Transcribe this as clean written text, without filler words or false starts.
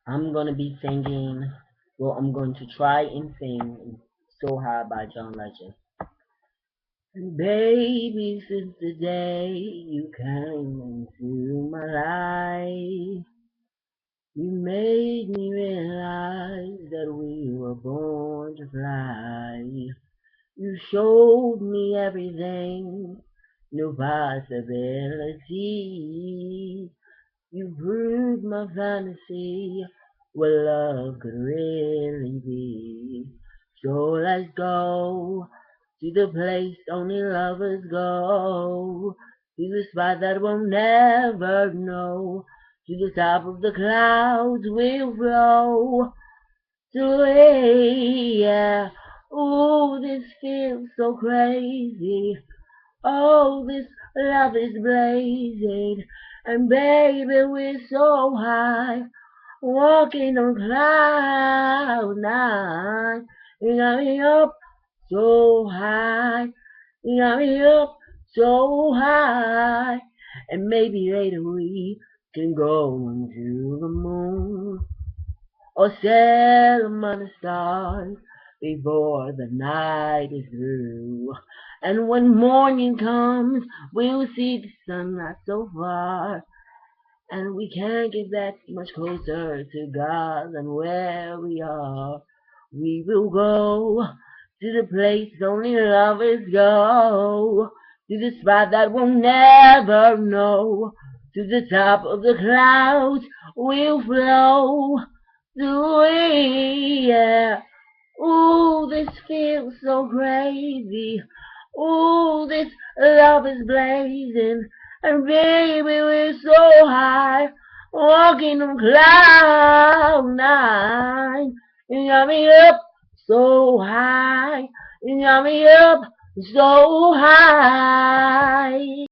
I'm gonna be singing. Well, I'm going to try and sing "So High" by John Legend. And baby, since the day you came into my life, you made me realize that we were born to fly. You showed me everything, no possibility. You proved my fantasy, what love could really be. So let's go to the place only lovers go, to the spot that we'll never know, to the top of the clouds we'll flow. So yeah, ooh, this feels so crazy. Oh, this love is blazing, and baby, we're so high, walking on cloud nine. You got me up so high, you got me up so high, and maybe later we can go into the moon or sail among the stars before the night is through. And when morning comes, we'll see the sun not so far, and we can't get that much closer to God than where we are. We will go to the place only lovers go, to the spot that we'll never know, to the top of the clouds we'll flow. Do we, yeah. Ooh, this feels so crazy. Ooh, this love is blazing. And baby, we're so high, walking on cloud nine. You got me up so high. You got me up so high.